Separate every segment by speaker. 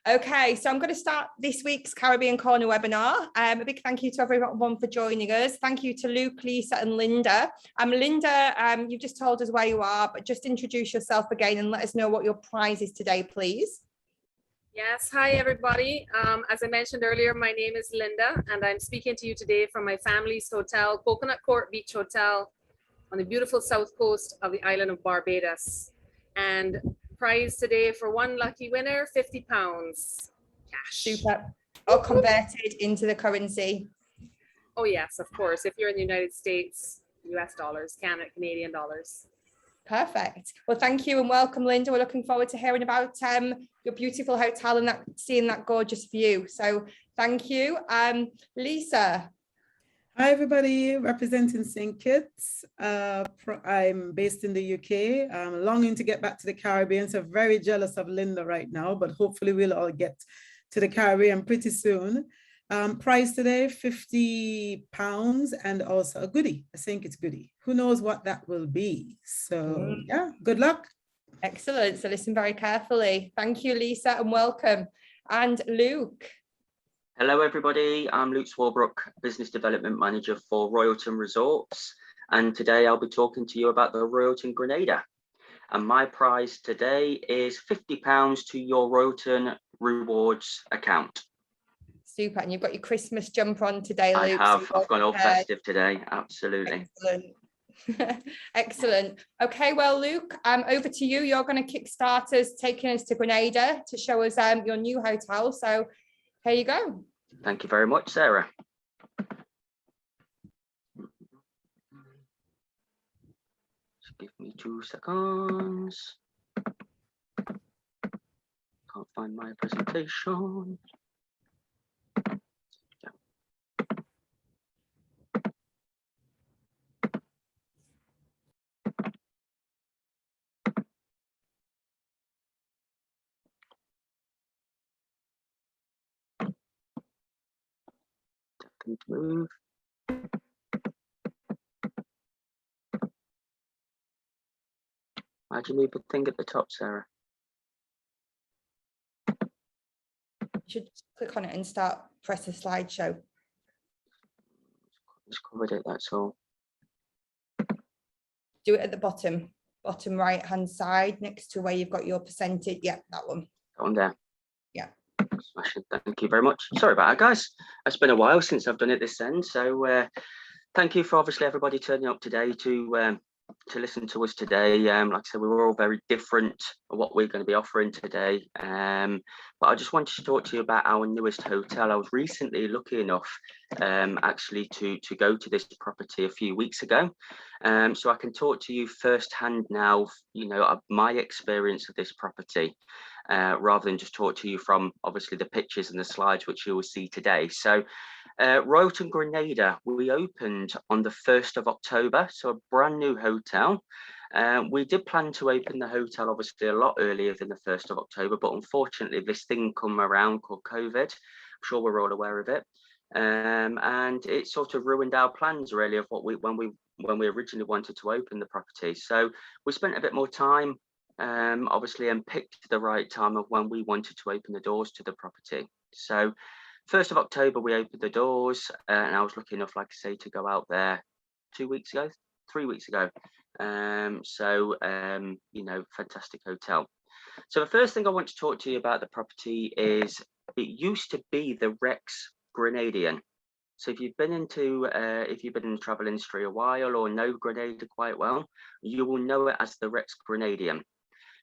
Speaker 1: Okay, so I'm going to start this week's Caribbean Corner webinar. A big thank you to everyone for joining us. Thank you to Luke, Lisa and Linda. Linda, you've just told us where you are, but just introduce yourself again and let us know what your prize is today, please.
Speaker 2: Yes, hi everybody. As I mentioned earlier, my name is Linda and I'm speaking to you today from my family's hotel, Coconut Court Beach Hotel on the beautiful south coast of the island of Barbados. And prize today for one lucky winner, £50 cash.
Speaker 1: Super. All converted into the currency.
Speaker 2: Oh yes, of course. If you're in the United States, US dollars, Canadian dollars.
Speaker 1: Perfect. Well, thank you and welcome, Linda. We're looking forward to hearing about your beautiful hotel and seeing that gorgeous view. So thank you. Lisa.
Speaker 3: Hi, everybody. Representing St. Kitts. I'm based in the UK. I'm longing to get back to the Caribbean. So very jealous of Linda right now, but hopefully we'll all get to the Caribbean pretty soon. Price today, £50 and also a goodie, a St. Kitts goodie. Who knows what that will be? So yeah, good luck.
Speaker 1: Excellent. So listen very carefully. Thank you, Lisa, and welcome. And Luke.
Speaker 4: Hello, everybody. I'm Luke Swarbrook, Business Development Manager for Royalton Resorts. And today I'll be talking to you about the Royalton Grenada. And my prize today is £50 to your Royalton Rewards account.
Speaker 1: Super. And you've got your Christmas jumper on today, Luke.
Speaker 4: I have. I've gone all festive today. Absolutely.
Speaker 1: Excellent. Excellent. Okay, well, Luke, over to you. You're going to kick start us, taking us to Grenada to show us your new hotel. So here you go.
Speaker 4: Thank you very much, Sarah. Just give me 2 seconds. Can't find my presentation. Move. Why'd you leave the thing at the top, Sarah?
Speaker 1: You should click on it and press the slideshow.
Speaker 4: Just covered it, that's all.
Speaker 1: Do it at the bottom right hand side next to where you've got your percentage. Yeah, that one.
Speaker 4: That one there.
Speaker 1: Yeah.
Speaker 4: Smashing. Thank you very much. Sorry about that, guys. It's been a while since I've done it this end, so thank you for obviously everybody turning up today to listen to us today. Like I said, we were all very different of what we're going to be offering today, but I just wanted to talk to you about our newest hotel. I was recently lucky enough actually to go to this property a few weeks ago, so I can talk to you firsthand now, you know, of my experience of this property, rather than just talk to you from obviously the pictures and the slides which you will see today. So Royalton Grenada, we opened on the 1st of October, so a brand new hotel. We did plan to open the hotel obviously a lot earlier than the 1st of October, but unfortunately this thing come around called COVID. I'm sure we're all aware of it, and it sort of ruined our plans really of what when we originally wanted to open the property. So we spent a bit more time obviously, and picked the right time of when we wanted to open the doors to the property. So 1st of October, we opened the doors, and I was lucky enough, like I say, to go out there 3 weeks ago. You know, fantastic hotel. So the first thing I want to talk to you about the property is it used to be the Rex Grenadian. So if you've been in the travel industry a while or know Grenada quite well, you will know it as the Rex Grenadian.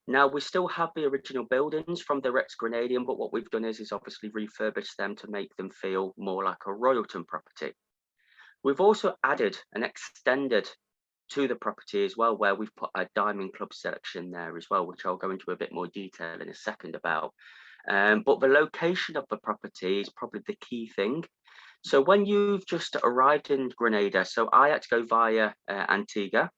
Speaker 4: Now, we still have the original buildings from the Rex Grenadian, but what we've done is obviously refurbished them to make them feel more like a Royalton property. We've also added and extended to the property as well, where we've put a Diamond Club section there as well, which I'll go into a bit more detail in a second about. But the location of the property is probably the key thing. So when you've just arrived in Grenada, so I had to go via Antigua.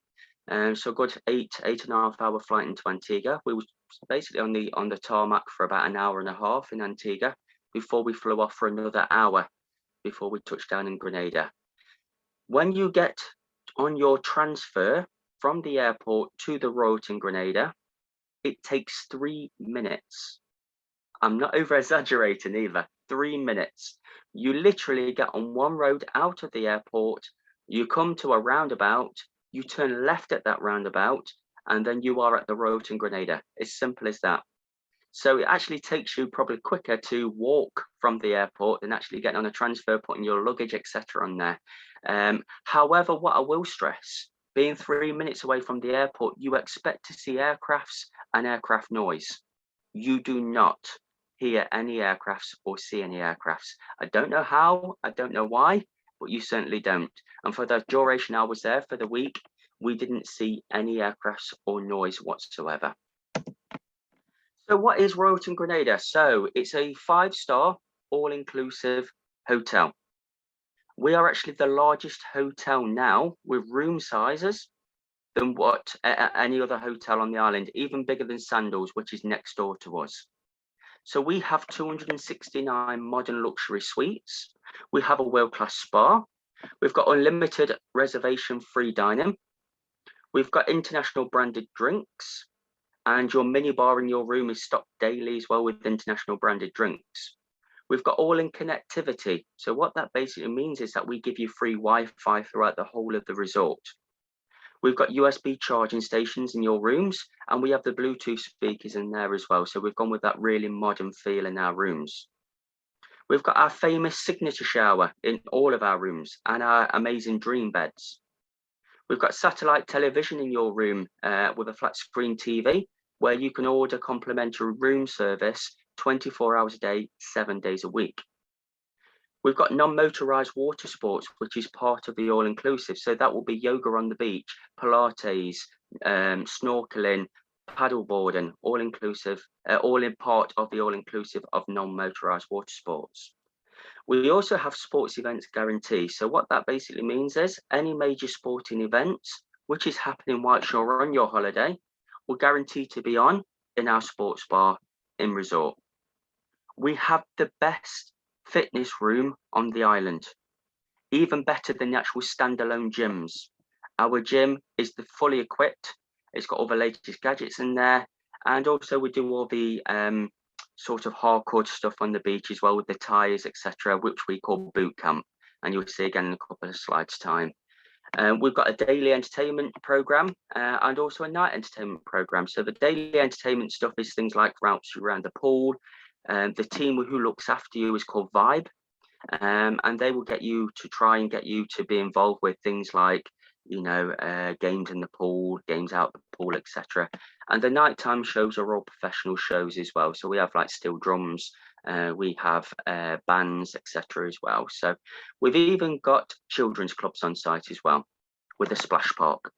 Speaker 4: So a good 8.5 hour flight into Antigua. We were basically on the tarmac for about an hour and a half in Antigua before we flew off for another hour before we touched down in Grenada. When you get on your transfer from the airport to the Royalton Grenada, it takes 3 minutes. I'm not over exaggerating either. 3 minutes. You literally get on one road out of the airport, you come to a roundabout, you turn left at that roundabout, and then you are at the Royalton Grenada. As simple as that. So it actually takes you probably quicker to walk from the airport than actually getting on a transfer, putting your luggage, etc. on there. However, what I will stress, being 3 minutes away from the airport, you expect to see aircrafts and aircraft noise. You do not hear any aircrafts or see any aircrafts. I don't know how, I don't know why, but you certainly don't. And for the duration I was there for the week, we didn't see any aircrafts or noise whatsoever. So what is Royalton Grenada? So it's a 5-star all-inclusive hotel. We are actually the largest hotel now with room sizes than what any other hotel on the island, even bigger than Sandals, which is next door to us. So we have 269 modern luxury suites. We have a world-class spa. We've got unlimited reservation-free dining. We've got international branded drinks, and your mini bar in your room is stocked daily as well with international branded drinks. We've got all-in connectivity. So what that basically means is that we give you free Wi-Fi throughout the whole of the resort. We've got USB charging stations in your rooms, and we have the Bluetooth speakers in there as well. So we've gone with that really modern feel in our rooms. We've got our famous signature shower in all of our rooms and our amazing dream beds. We've got satellite television in your room with a flat screen TV where you can order complimentary room service 24 hours a day, 7 days a week. We've got non-motorized water sports, which is part of the all-inclusive. So that will be yoga on the beach, Pilates, snorkeling, paddleboarding, all-inclusive, all in part of the all-inclusive of non-motorized water sports. We also have sports events guarantee. So what that basically means is any major sporting events, which is happening whilst you're on your holiday, will guarantee to be on in our sports bar in resort. We have the best fitness room on the island, even better than the actual standalone gyms. Our gym is fully equipped. It's got all the latest gadgets in there. And also we do all the sort of hardcore stuff on the beach as well with the tires, etc., which we call boot camp. And you'll see again in a couple of slides time. We've got a daily entertainment program and also a night entertainment program. So the daily entertainment stuff is things like routes around the pool. The team who looks after you is called Vibe, and they will get you to try and get you to be involved with things like, you know, games in the pool, games out the pool, etc. And the nighttime shows are all professional shows as well. So we have like steel drums, we have bands, etc. as well. So we've even got children's clubs on site as well with a splash park.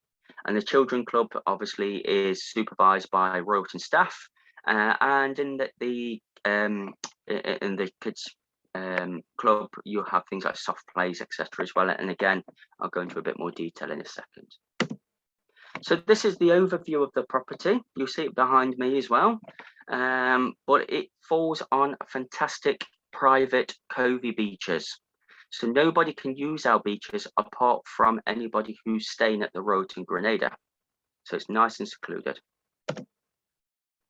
Speaker 4: And the children club obviously is supervised by Royalton staff, and in the kids club you'll have things like soft plays, etc. as well. And again, I'll go into a bit more detail in a second. So this is the overview of the property. You'll see it behind me as well, but it falls on fantastic private covey beaches. So nobody can use our beaches apart from anybody who's staying at the Royalton Grenada. So it's nice and secluded.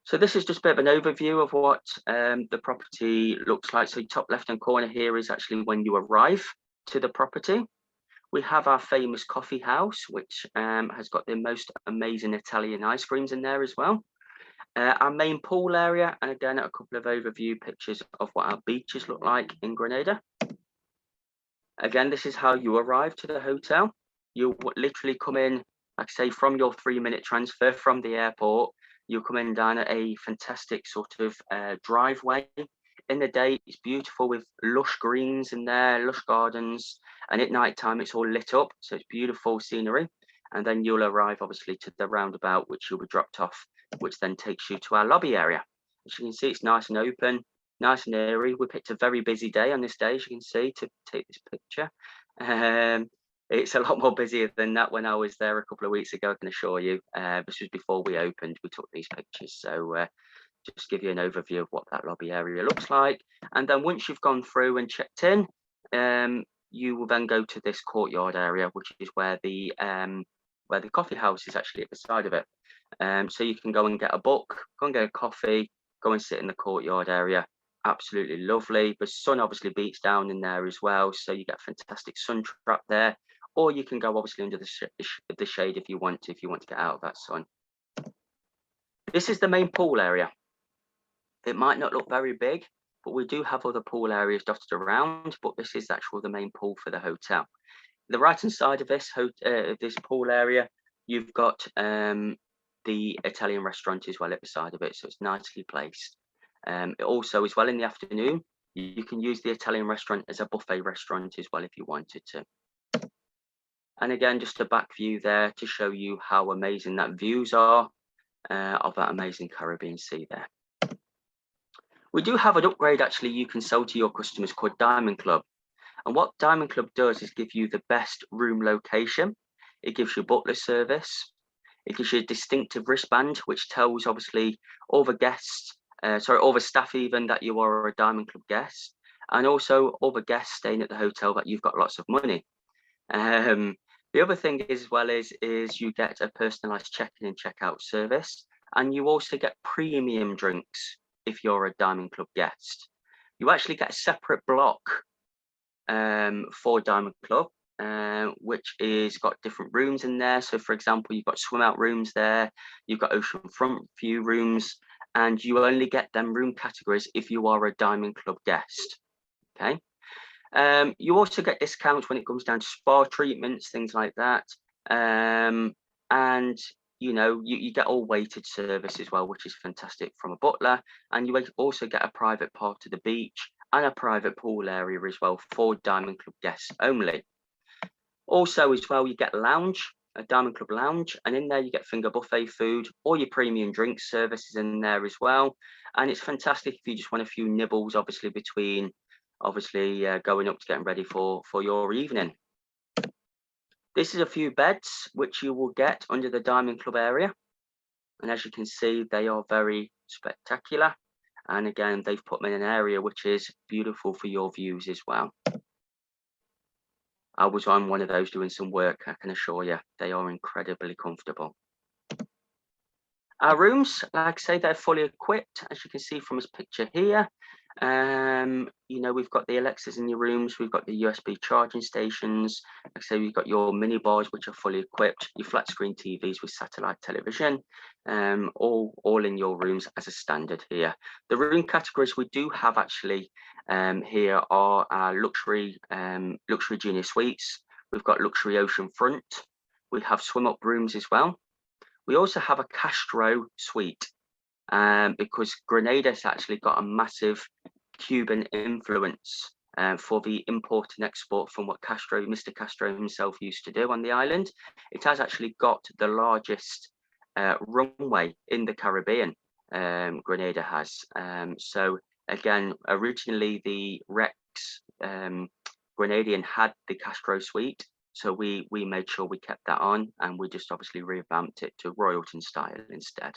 Speaker 4: So this is just a bit of an overview of what the property looks like. So top left-hand corner here is actually when you arrive to the property. We have our famous coffee house, which has got the most amazing Italian ice creams in there as well. Our main pool area, and again, a couple of overview pictures of what our beaches look like in Grenada. Again, this is how you arrive to the hotel. You literally come in, like I say, from your 3-minute transfer from the airport. You'll come in down a fantastic sort of driveway. In the day, it's beautiful with lush greens in there, lush gardens. And at night time, it's all lit up. So it's beautiful scenery. And then you'll arrive, obviously, to the roundabout, which you'll be dropped off, which then takes you to our lobby area. As you can see, it's nice and open, nice and airy. We picked a very busy day on this day, as you can see, to take this picture. It's a lot more busier than that when I was there a couple of weeks ago, I can assure you. This was before we opened, we took these pictures. So just give you an overview of what that lobby area looks like. And then once you've gone through and checked in, you will then go to this courtyard area, which is where the coffee house is actually at the side of it. So you can go and get a book, go and get a coffee, go and sit in the courtyard area. Absolutely lovely. The sun obviously beats down in there as well, so you get fantastic sun trap there. Or you can go obviously under the shade if you want to get out of that sun. This is the main pool area. It might not look very big, but we do have other pool areas dotted around, but this is actually the main pool for the hotel. The right hand side of this pool area, you've got the Italian restaurant as well at the side of it, so it's nicely placed. Also as well in the afternoon, you can use the Italian restaurant as a buffet restaurant as well if you wanted to. And again, just a back view there to show you how amazing that views are of that amazing Caribbean Sea there. We do have an upgrade actually you can sell to your customers called Diamond Club. And what Diamond Club does is give you the best room location. It gives you butler service. It gives you a distinctive wristband, which tells obviously all the guests, all the staff even, that you are a Diamond Club guest, and also all the guests staying at the hotel that you've got lots of money. The other thing as well is you get a personalised check-in and check-out service, and you also get premium drinks if you're a Diamond Club guest. You actually get a separate block for Diamond Club, which is got different rooms in there. So for example, you've got swim out rooms there, you've got ocean front view rooms, and you only get them room categories if you are a Diamond Club guest. Okay. You also get discounts when it comes down to spa treatments, things like that. And you know, you get all weighted service as well, which is fantastic from a butler. And you also get a private part of the beach and a private pool area as well for Diamond Club guests only. Also as well, you get a Diamond Club lounge, and in there you get finger buffet food, all your premium drink services in there as well. And it's fantastic if you just want a few nibbles, obviously between going up to getting ready for your evening. This is a few beds which you will get under the Diamond Club area, and as you can see, they are very spectacular. And again, they've put them in an area which is beautiful for your views as well. I was on one of those doing some work. I can assure you, they are incredibly comfortable. Our rooms, like I say, they're fully equipped, as you can see from this picture here. You know, we've got the Alexas in your rooms, we've got the USB charging stations. Like I say, we've got your mini bars which are fully equipped, your flat screen TVs with satellite television, all in your rooms as a standard here. The room categories we do have actually here are our luxury junior suites. We've got luxury ocean front. We have swim up rooms as well. We also have a Castro suite. Because Grenada's actually got a massive Cuban influence for the import and export from what Mr. Castro himself used to do on the island. It has actually got the largest runway in the Caribbean, Grenada has. So again, originally the Rex Grenadian had the Castro suite. So we made sure we kept that on, and we just obviously revamped it to Royalton style instead.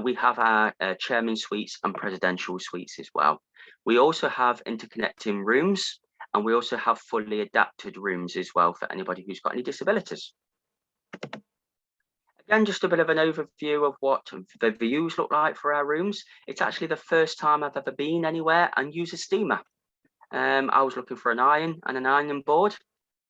Speaker 4: We have our chairman suites and presidential suites as well. We also have interconnecting rooms, and we also have fully adapted rooms as well for anybody who's got any disabilities. Again, just a bit of an overview of what the views look like for our rooms. It's actually the first time I've ever been anywhere and used a steamer. I was looking for an iron and an ironing board.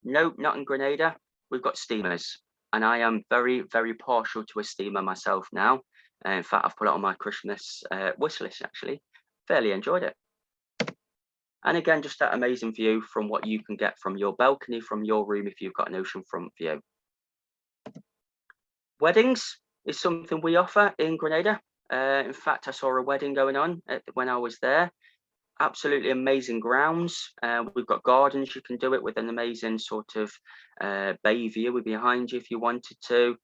Speaker 4: Nope, not in Grenada. We've got steamers, and I am very, very partial to a steamer myself now. In fact, I've put it on my Christmas wish list actually. Fairly enjoyed it. And again, just that amazing view from what you can get from your balcony, from your room if you've got an ocean front view. Weddings is something we offer in Grenada. In fact, I saw a wedding going on when I was there. Absolutely amazing grounds. We've got gardens. You can do it with an amazing sort of bay view behind you if you wanted to.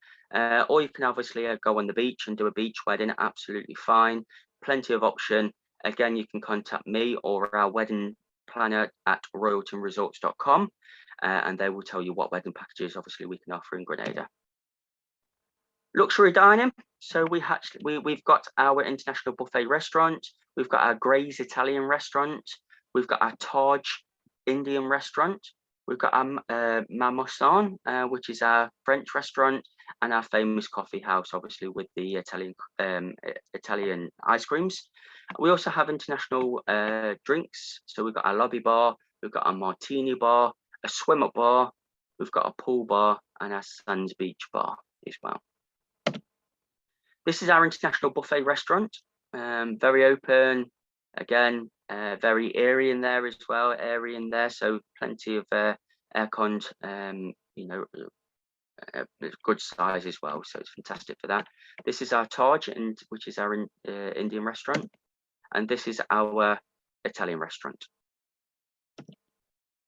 Speaker 4: Or you can obviously go on the beach and do a beach wedding. Absolutely fine. Plenty of option. Again, you can contact me or our wedding planner at royaltonresorts.com, and they will tell you what wedding packages obviously we can offer in Grenada. Luxury dining. So we've got our international buffet restaurant. We've got our Gray's Italian restaurant. We've got our Taj Indian restaurant. We've got our Mamosan, which is our French restaurant. and our famous coffee house, obviously with the Italian ice creams. We also have international drinks. So we've got our lobby bar, we've got our martini bar, a swim up bar, we've got a pool bar, and our Sands Beach bar as well. This is our international buffet restaurant, very open, again, very airy in there as well, airy in there, so plenty of air-conned, you know, good size as well, so it's fantastic for that. This is our Taj, which is our Indian restaurant, and this is our Italian restaurant.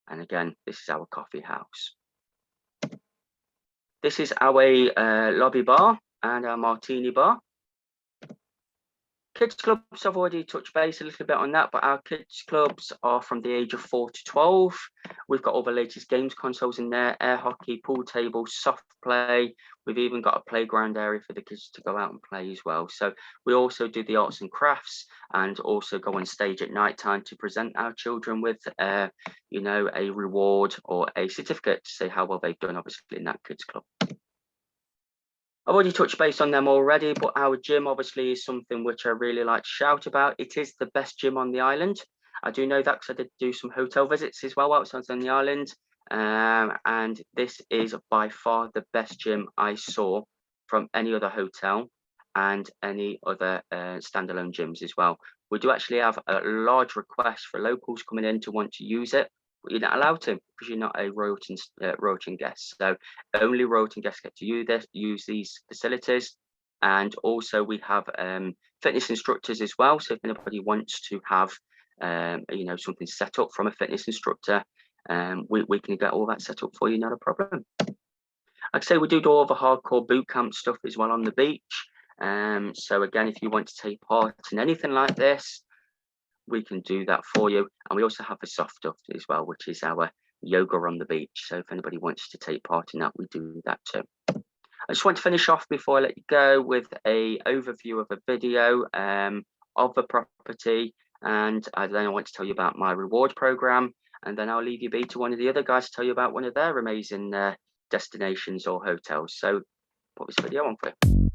Speaker 4: And again, this is our coffee house. This is our lobby bar and our martini bar. Kids clubs, I've already touched base a little bit on that, but our kids clubs are from the age of 4 to 12. We've got all the latest games consoles in there, air hockey, pool table, soft play. We've even got a playground area for the kids to go out and play as well. So we also do the arts and crafts, and also go on stage at night time to present our children with, you know, a reward or a certificate to say how well they've done, obviously, in that kids club. I've already touched base on them already, but our gym obviously is something which I really like to shout about. It is the best gym on the island. I do know that because I did do some hotel visits as well whilst I was on the island. And this is by far the best gym I saw from any other hotel and any other standalone gyms as well. We do actually have a large request for locals coming in to want to use it, but you're not allowed to because you're not a Royalton guest. So only Royalton guests get to use these facilities. And also we have fitness instructors as well. So if anybody wants to have you know, something set up from a fitness instructor, we can get all that set up for you, not a problem. Like I say, we do all the hardcore boot camp stuff as well on the beach. So again, if you want to take part in anything like this, we can do that for you. And we also have the soft stuff as well, which is our yoga on the beach. So if anybody wants to take part in that, we do that too. I just want to finish off before I let you go with a overview of a video of the property, and then I want to tell you about my reward program, and then I'll leave you be to one of the other guys to tell you about one of their amazing destinations or hotels. So put this video on for you.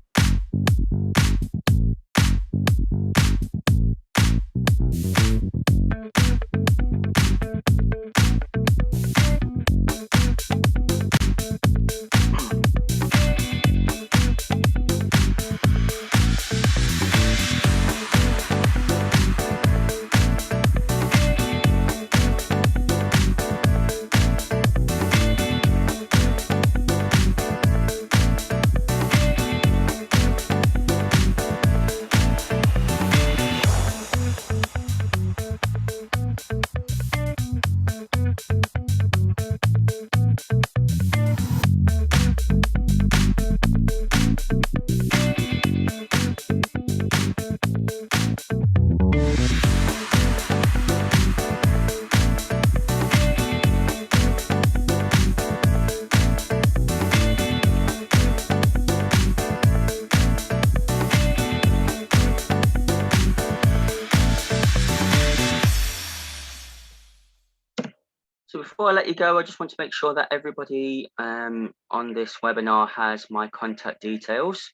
Speaker 4: So before I let you go, I just want to make sure that everybody on this webinar has my contact details.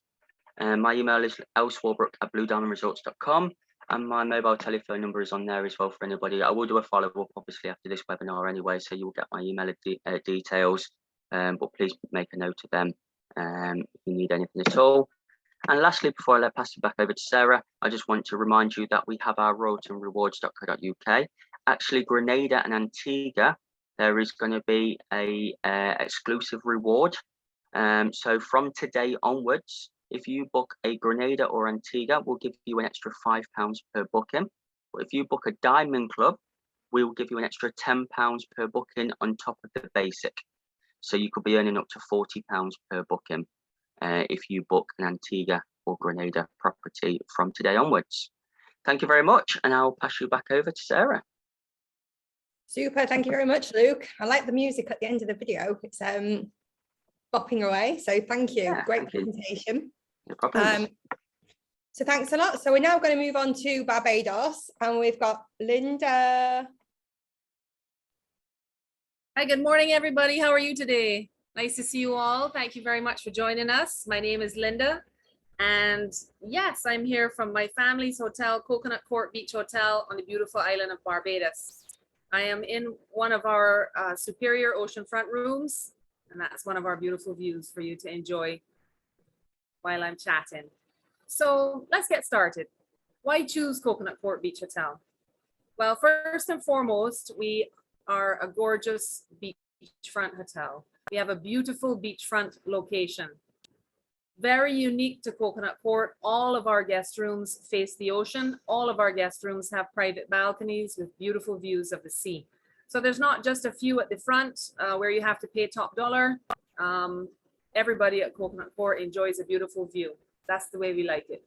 Speaker 4: My email is lswarbrook@bluediamondresorts.com, and my mobile telephone number is on there as well for anybody. I will do a follow-up obviously after this webinar anyway, so you will get my email details, but please make a note of them if you need anything at all. And lastly, before I pass it back over to Sarah, I just want to remind you that we have our royaltonrewards.co.uk. Actually, Grenada and Antigua, there is going to be a exclusive reward. So from today onwards, if you book a Grenada or Antigua, we'll give you an extra £5 per booking. But if you book a Diamond Club, we will give you an extra £10 per booking on top of the basic. So you could be earning up to £40 per booking if you book an Antigua or Grenada property from today onwards. Thank you very much, and I'll pass you back over to Sarah.
Speaker 1: Super, thank you very much, Luke. I like the music at the end of the video. It's bopping away, so thank you.
Speaker 4: Yeah,
Speaker 1: great presentation.
Speaker 4: No problem.
Speaker 1: So thanks a lot. So we're now going to move on to Barbados, and we've got Linda.
Speaker 2: Hi, good morning, everybody. How are you today? Nice to see you all. Thank you very much for joining us. My name is Linda. And yes, I'm here from my family's hotel, Coconut Court Beach Hotel on the beautiful island of Barbados. I am in one of our superior oceanfront rooms, and that's one of our beautiful views for you to enjoy while I'm chatting. So let's get started. Why choose Coconut Court Beach Hotel? Well, first and foremost, we are a gorgeous beachfront hotel. We have a beautiful beachfront location. Very unique to Coconut Court. All of our guest rooms face the ocean. All of our guest rooms have private balconies with beautiful views of the sea. So there's not just a few at the front where you have to pay top dollar. Everybody at Coconut Court enjoys a beautiful view. That's the way we like it.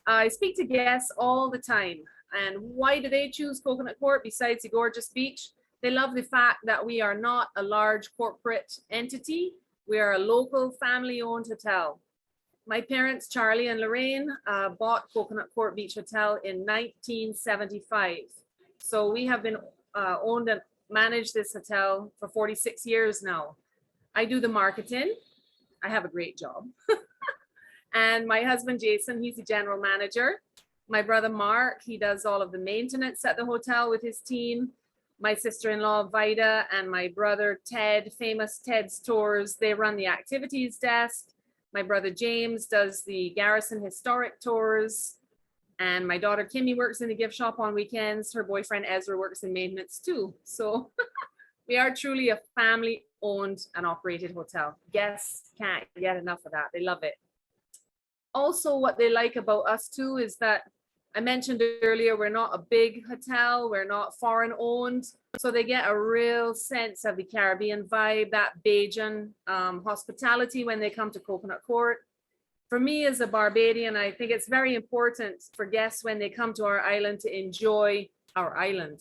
Speaker 2: I speak to guests all the time. And why do they choose Coconut Court besides the gorgeous beach? They love the fact that we are not a large corporate entity. We are a local family-owned hotel. My parents, Charlie and Lorraine, bought Coconut Court Beach Hotel in 1975. So we have been owned and managed this hotel for 46 years now. I do the marketing. I have a great job. And my husband, Jason, he's the general manager. My brother, Mark, he does all of the maintenance at the hotel with his team. My sister-in-law, Vida, and my brother, Ted, famous Ted's Tours, they run the activities desk. My brother, James, does the Garrison Historic Tours. And my daughter, Kimmy, works in the gift shop on weekends. Her boyfriend, Ezra, works in maintenance too. So we are truly a family-owned and operated hotel. Guests can't get enough of that. They love it. Also, what they like about us too is that I mentioned earlier, we're not a big hotel, we're not foreign owned, so they get a real sense of the Caribbean vibe, that Bajan hospitality when they come to Coconut Court. For me as a Barbadian, I think it's very important for guests when they come to our island to enjoy our island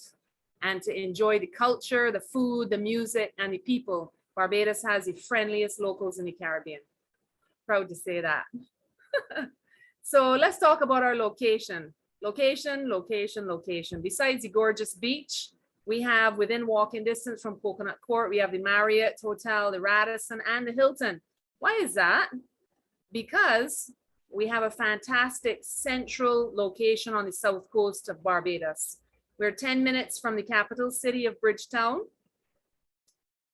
Speaker 2: and to enjoy the culture, the food, the music, and the people. Barbados has the friendliest locals in the Caribbean. Proud to say that. So let's talk about our location. Location, location, location. Besides the gorgeous beach, we have within walking distance from Coconut Court, we have the Marriott Hotel, the Radisson, and the Hilton. Why is that? Because we have a fantastic central location on the south coast of Barbados. We're 10 minutes from the capital city of Bridgetown.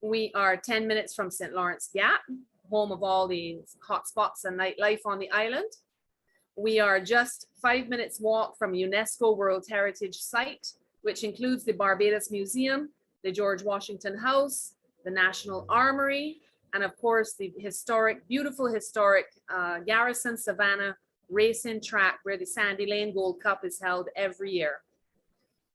Speaker 2: We are 10 minutes from St. Lawrence Gap, home of all the hotspots and nightlife on the island. We are just 5 minutes walk from UNESCO World Heritage Site, which includes the Barbados Museum, the George Washington House, the National Armory, and of course the historic, beautiful historic Garrison Savannah racing track where the Sandy Lane Gold Cup is held every year.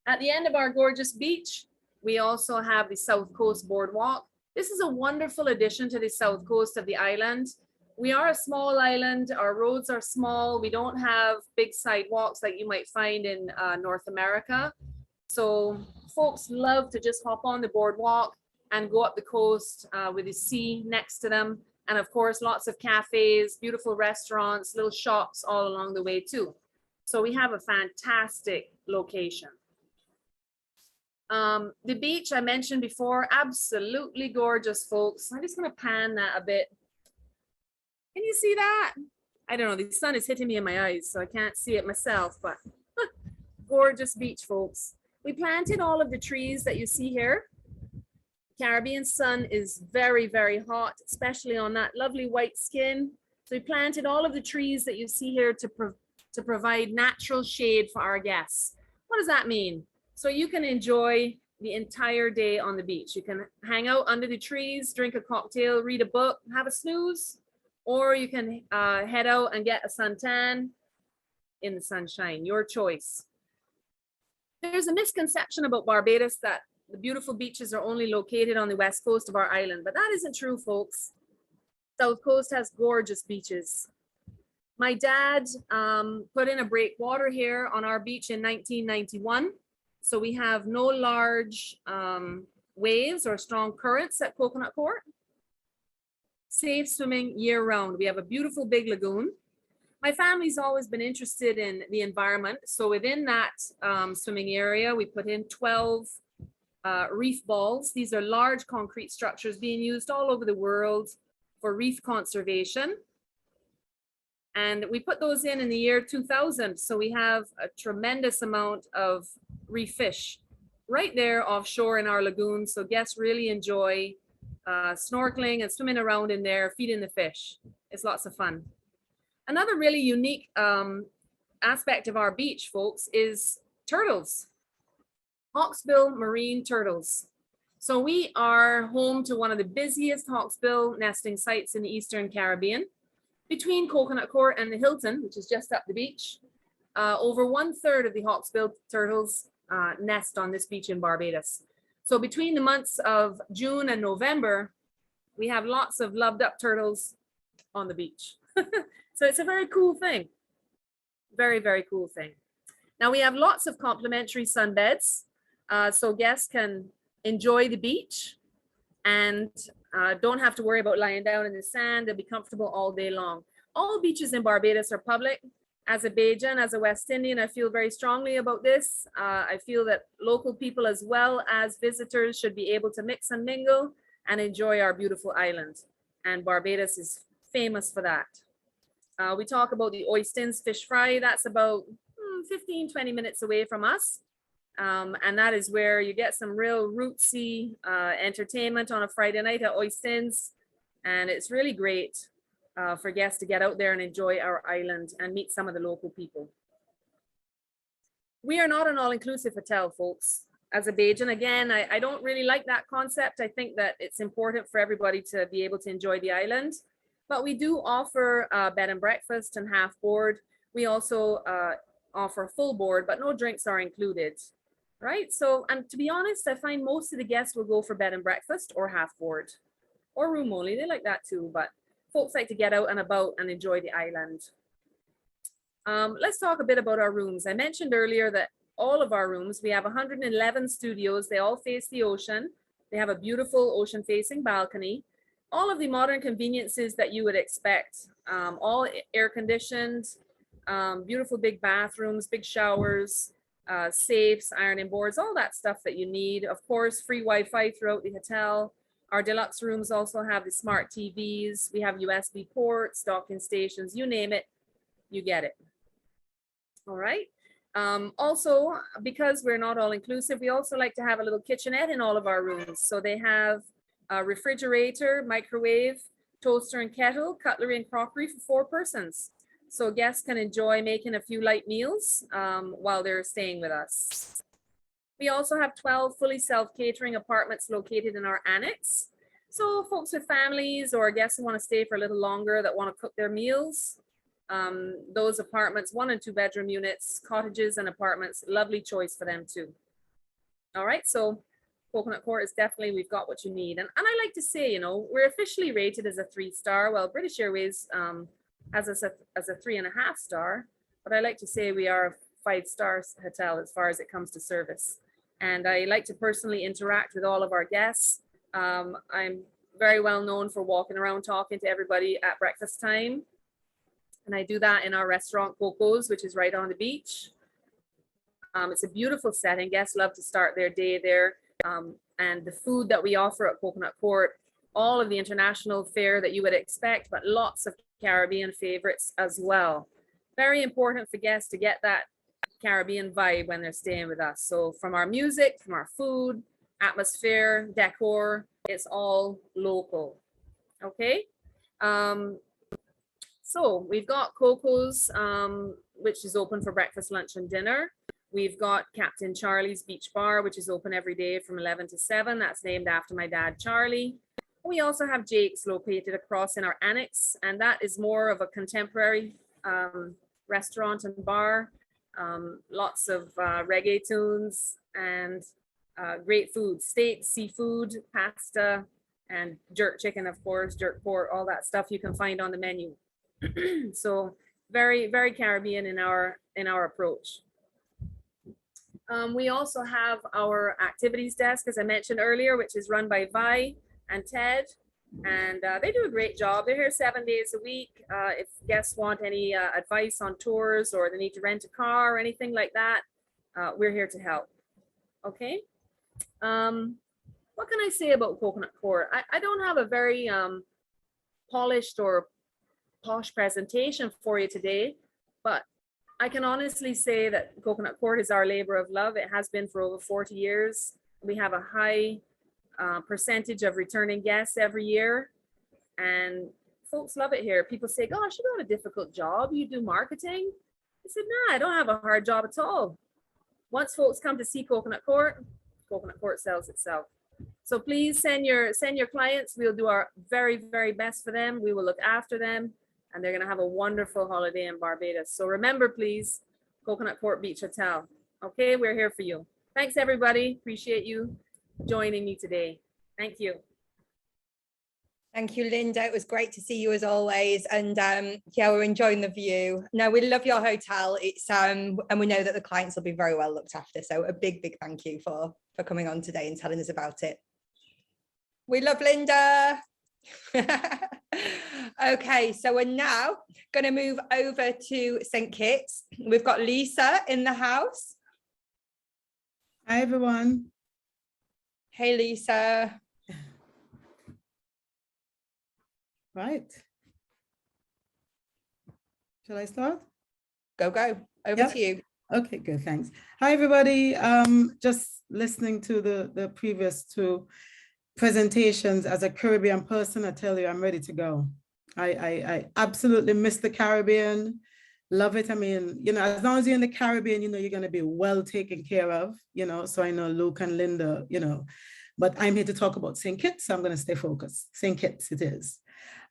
Speaker 2: At the end of our gorgeous beach, we also have the South Coast Boardwalk. This is a wonderful addition to the south coast of the island. We are a small island, our roads are small, we don't have big sidewalks like you might find in North America. So folks love to just hop on the boardwalk and go up the coast with the sea next to them. And of course, lots of cafes, beautiful restaurants, little shops all along the way too. So we have a fantastic location. The beach I mentioned before, absolutely gorgeous, folks. I'm just gonna pan that a bit. Can you see that? I don't know, the sun is hitting me in my eyes, so I can't see it myself, but gorgeous beach, folks. We planted all of the trees that you see here. Caribbean sun is very, very hot, especially on that lovely white skin. So we planted all of the trees that you see here to provide natural shade for our guests. What does that mean? So you can enjoy the entire day on the beach. You can hang out under the trees, drink a cocktail, read a book, have a snooze, or you can head out and get a suntan in the sunshine, your choice. There's a misconception about Barbados that the beautiful beaches are only located on the west coast of our island, but that isn't true, folks. South Coast has gorgeous beaches. My dad put in a breakwater here on our beach in 1991. So we have no large waves or strong currents at Coconut Court. Safe swimming year round. We have a beautiful big lagoon. My family's always been interested in the environment. So within that swimming area, we put in 12 reef balls. These are large concrete structures being used all over the world for reef conservation. And we put those in the year 2000. So we have a tremendous amount of reef fish right there offshore in our lagoon. So guests really enjoy snorkeling and swimming around in there, feeding the fish. It's lots of fun. Another really unique aspect of our beach, folks, is turtles. Hawksbill marine turtles. So we are home to one of the busiest hawksbill nesting sites in the Eastern Caribbean. Between Coconut Court and the Hilton, which is just up the beach, over 1/3 of the hawksbill turtles nest on this beach in Barbados. So between the months of June and November, we have lots of loved up turtles on the beach. So it's a very cool thing. Very, very cool thing. Now we have lots of complimentary sunbeds, so guests can enjoy the beach and don't have to worry about lying down in the sand. They'll be comfortable all day long. All beaches in Barbados are public. As a Bajan, as a West Indian, I feel very strongly about this. I feel that local people as well as visitors should be able to mix and mingle and enjoy our beautiful island. And Barbados is famous for that. We talk about the Oystins fish fry. That's about 15-20 minutes away from us. And that is where you get some real rootsy entertainment on a Friday night at Oystins. And it's really great for guests to get out there and enjoy our island and meet some of the local people. We are not an all-inclusive hotel, folks. As a Bajan, again, I don't really like that concept. I think that it's important for everybody to be able to enjoy the island. But we do offer bed and breakfast and half board. We also offer full board, but no drinks are included. Right? So, and to be honest, I find most of the guests will go for bed and breakfast or half board or room only. They like that too, but folks like to get out and about and enjoy the island. Let's talk a bit about our rooms. I mentioned earlier that all of our rooms, we have 111 studios. They all face the ocean. They have a beautiful ocean facing balcony. All of the modern conveniences that you would expect, all air conditioned, beautiful big bathrooms, big showers, safes, ironing boards, all that stuff that you need. Of course, free Wi-Fi throughout the hotel. Our deluxe rooms also have the smart TVs. We have USB ports, docking stations, you name it, you get it. All right. Also, because we're not all inclusive, we also like to have a little kitchenette in all of our rooms. So they have a refrigerator, microwave, toaster and kettle, cutlery and crockery for 4 persons. So guests can enjoy making a few light meals while they're staying with us. We also have 12 fully self-catering apartments located in our annex. So folks with families or guests who want to stay for a little longer that want to cook their meals, those apartments, 1 and 2 bedroom units, cottages and apartments, lovely choice for them too. All right, so Coconut Court is definitely, we've got what you need. And I like to say, you know, we're officially rated as a 3-star. Well, British Airways has us as a 3.5 star, but I like to say we are a 5-star hotel as far as it comes to service. And I like to personally interact with all of our guests. I'm very well known for walking around talking to everybody at breakfast time. And I do that in our restaurant Coco's, which is right on the beach. It's a beautiful setting. Guests love to start their day there. And the food that we offer at Coconut Court, all of the international fare that you would expect, but lots of Caribbean favorites as well. Very important for guests to get that Caribbean vibe when they're staying with us. So from our music, from our food, atmosphere, decor, it's all local. Okay. So we've got Coco's, which is open for breakfast, lunch, and dinner. We've got Captain Charlie's Beach Bar, which is open every day from 11 to 7. That's named after my dad, Charlie. We also have Jake's located across in our annex, and that is more of a contemporary restaurant and bar. Lots of reggae tunes and great food, steak, seafood, pasta, and jerk chicken, of course, jerk pork, all that stuff you can find on the menu. So very, very Caribbean in our approach. We also have our activities desk, as I mentioned earlier, which is run by Vi and Ted, and they do a great job. They're here 7 days a week. If guests want any advice on tours or they need to rent a car or anything like that, we're here to help. Okay. What can I say about Coconut Court? I don't have a very polished or posh presentation for you today, but I can honestly say that Coconut Court is our labor of love. It has been for over 40 years. We have a high percentage of returning guests every year, and folks love it here. People say, gosh, you got a difficult job. You do marketing. I said, nah, I don't have a hard job at all. Once folks come to see Coconut Court sells itself. So please send your clients. We'll do our very, very best for them. We will look after them, and they're going to have a wonderful holiday in Barbados. So remember, please, Coconut Court Beach Hotel. Okay, we're here for you. Thanks, everybody. Appreciate you joining me today. Thank you.
Speaker 1: Thank you, Linda. It was great to see you as always. And yeah, we're enjoying the view. No, we love your hotel. It's and we know that the clients will be very well looked after. So a big, big thank you for coming on today and telling us about it. We love Linda. Okay, so we're now going to move over to St. Kitts. We've got Lisa in the house.
Speaker 3: Hi, everyone.
Speaker 1: Hey, Lisa.
Speaker 3: Right. Shall I start?
Speaker 1: Go. Over to you.
Speaker 3: Okay, good. Thanks. Hi, everybody. Just listening to the previous two presentations. As a Caribbean person, I tell you, I'm ready to go. I absolutely miss the Caribbean. Love it. I mean, you know, as long as you're in the Caribbean, you know, you're going to be well taken care of, you know. So I know Luke and Linda, you know, but I'm here to talk about St. Kitts, so I'm going to stay focused. St. Kitts it is.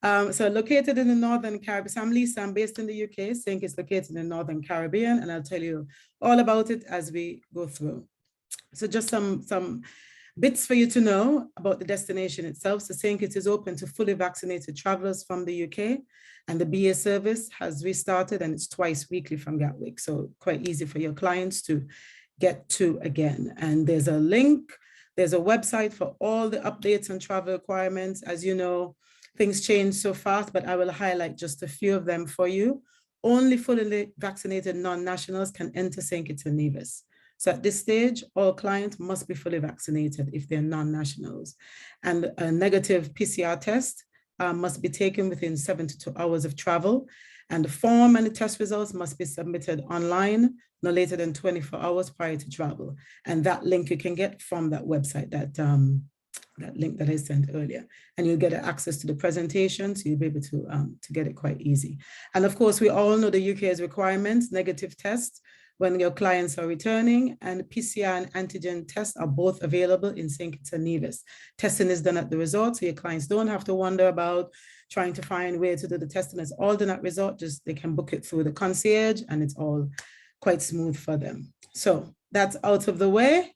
Speaker 3: So located in the Northern Caribbean. So I'm Lisa, I'm based in the UK. St. Kitts located in the Northern Caribbean, and I'll tell you all about it as we go through. So just some bits for you to know about the destination itself. So St. Kitts is open to fully vaccinated travelers from the UK, and the BA service has restarted, and it's twice weekly from Gatwick. So quite easy for your clients to get to again. And there's a link, there's a website for all the updates and travel requirements. As you know, things change so fast, but I will highlight just a few of them for you. Only fully vaccinated non-nationals can enter St. Kitts and Nevis. So at this stage, all clients must be fully vaccinated if they're non-nationals. And a negative PCR test must be taken within 72 hours of travel. And the form and the test results must be submitted online no later than 24 hours prior to travel. And that link you can get from that website, that link that I sent earlier, and you'll get access to the presentation, so you'll be able to get it quite easy. And of course, we all know the UK's requirements: negative test when your clients are returning, and PCR and antigen tests are both available in St. Kitts and Nevis. Testing is done at the resort, so your clients don't have to wonder about trying to find where to do the testing. It's all done at resort, just they can book it through the concierge, and it's all quite smooth for them. So that's out of the way.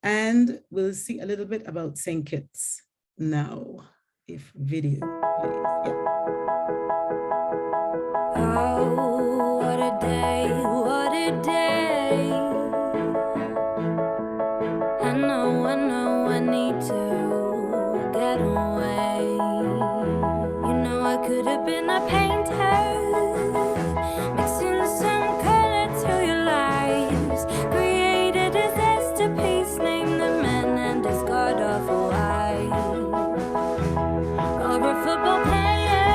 Speaker 3: And we'll see a little bit about St. Kitts now. If video, please. Yeah.
Speaker 5: Oh, what a day, what a day. I know I need to get away. You know I could have been a painter, mixing some color to your lives, created a masterpiece, named the man and his god of white. Or a football player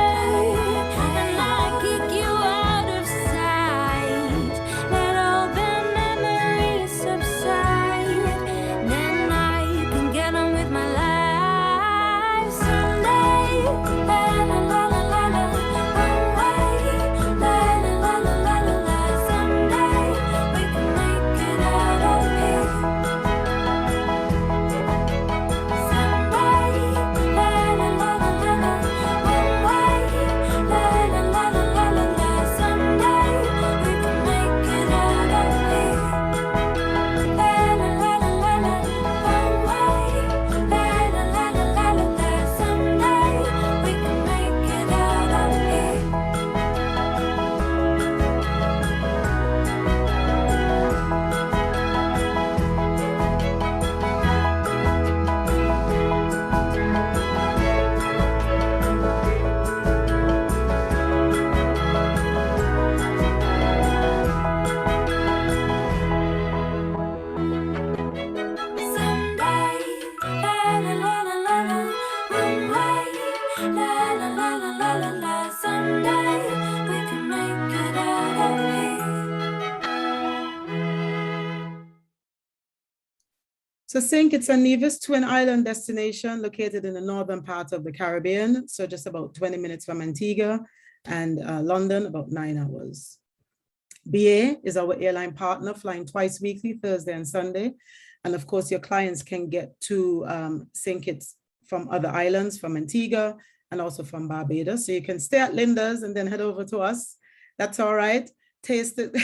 Speaker 3: So St. Kitts and Nevis, twin island destination located in the northern part of the Caribbean. So just about 20 minutes from Antigua, and London, about 9 hours. BA is our airline partner, flying twice weekly, Thursday and Sunday. And of course, your clients can get to St. Kitts from other islands, from Antigua and also from Barbados. So you can stay at Linda's and then head over to us. That's all right. Taste it.